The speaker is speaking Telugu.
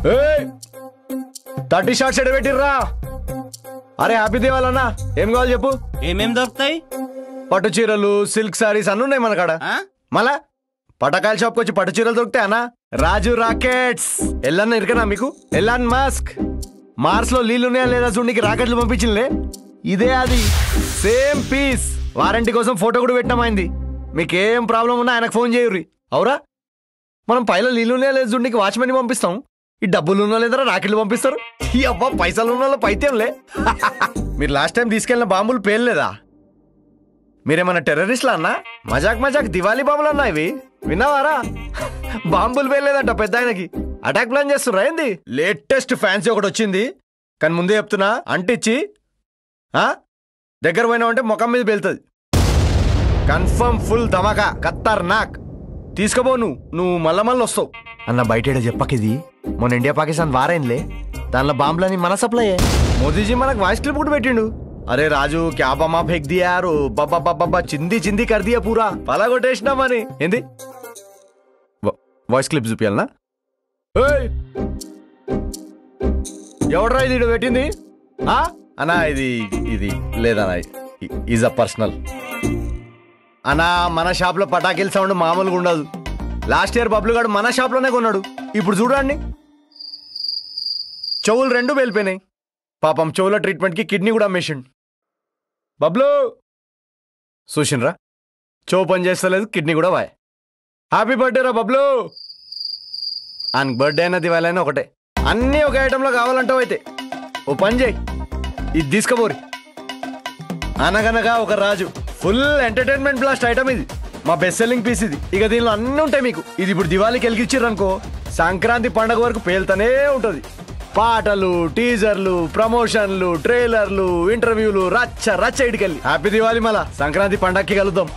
30 షార్ట్స్ ఎడబెట్టిర్రా. అరే హ్యాపీ దివాళీ అన్న. ఏం కావాలి చెప్పు. ఏమేం దొరుకుతాయి? పట్టు చీరలు, సిల్క్ సారీస్ అన్ని ఉన్నాయి మన కాడ. మళ్ళా పటకాయల షాప్కి వచ్చి పట్టు చీరలు దొరుకుతాయి అన్న. రాజు రాకెట్స్. ఎల్లన్న ఇరికనా మీకు? ఎలాన్ మాస్క్ మార్స్ లో నీళ్లున్నాయా లేదా చూడనికి రాకెట్లు పంపించిందిలే. ఇదే అది సేమ్ పీస్. వారంటీ కోసం ఫోటో కూడా పెట్టినామైంది. మీకేం ప్రాబ్లం ఉన్నా ఆయనకు ఫోన్ చేయుర్రి. అవురా, మనం పైలో నీళ్ళున్నాయా లేదా చూడనికి వాచ్మెన్ పంపిస్తాం. ఈ డబ్బులు ఉన్నా లేదా రాకెట్లు పంపిస్తారు. ఈ అబ్బా పైసలు ఉన్న పైతేంలే. మీరు లాస్ట్ టైం తీసుకెళ్ళిన బాంబులు పేర్లేదా? మీరేమన్నా టెర్రరిస్ట్లా అన్నా? మజాక్ మజాక్ దివాళీ బాంబులు అన్నా ఇవి. విన్నావారా? బాంబులు పేర్లేదంట పెద్ద ఆయనకి. అటాక్ ప్లాన్ చేస్తుర్రా ఏంది? లేటెస్ట్ ఫ్యాన్సీ ఒకటి వచ్చింది. కానీ ముందే చెప్తున్నా, అంటిచ్చి దగ్గర పోయినావంటే ముఖం మీద పేలుతుంది. కన్ఫర్మ్ ఫుల్ ధమాకా, ఖతర్నాక్. తీసుకోబో. నువ్వు మళ్ళీ వస్తావు అన్న. బయట చెప్పకిది మొన్న ఇండియా పాకిస్తాన్ వారైన్లే, దానిలో బాంబులని మన సప్లై. మోదీజీ మనకు వాయిస్ క్లిప్ కూడా పెట్టిండు. అరే రాజు క్యా బమా ఫేక్ దియారు, బాబా చింది చింది కర్దియా పూరా, పలాగొట్టేసినామని. ఏంది వాయిస్ క్లిప్ చూపియాలనా? ఎవడరా ఇది పెట్టింది అన్నా? ఇది లేదన్నా, ఈజ్ అ పర్సనల్ అన్నా. మన షాప్ లో పటాకిల్ సౌండ్ మామూలుగా ఉండదు. లాస్ట్ ఇయర్ బబ్లు గాడు మన షాప్ లోనే కొన్నాడు. ఇప్పుడు చూడండి, చెవులు 2 వెళ్ళిపోయినాయి. పాపం చెవుల ట్రీట్మెంట్ కి కిడ్నీ కూడా అమ్మేసిండు. బబ్లు చూసిండ్రా, చెవు పని చేస్తలేదు, కిడ్నీ కూడా వాయ్. హ్యాపీ బర్త్డే రా బబ్లు. ఆయనకు బర్త్డే అయినా దివాళీ అయినా ఒకటే. అన్నీ ఒక ఐటెంలో కావాలంటావు. అయితే ఓ పని చేయి, ఇది తీసుకుపోరి. అనగనగా ఒక రాజు ఫుల్ ఎంటర్టైన్మెంట్ బ్లాస్ట్ ఐటమ్ ఇది. మా బెస్ట్ సెల్లింగ్ పీస్ ఇది. ఇక దీనిలో అన్నీ ఉంటాయి మీకు. ఇది ఇప్పుడు దివాళీకి వెలిగించారనుకో, సంక్రాంతి పండగ వరకు పేలుతూనే ఉంటుంది. పాటలు, టీజర్లు, ప్రమోషన్లు, ట్రైలర్లు, ఇంటర్వ్యూలు, రచ్చ రచ్చ ఇటుకెళ్ళి. హ్యాపీ దివాళీ. మళ్ళా సంక్రాంతి పండగకి కలుద్దాం.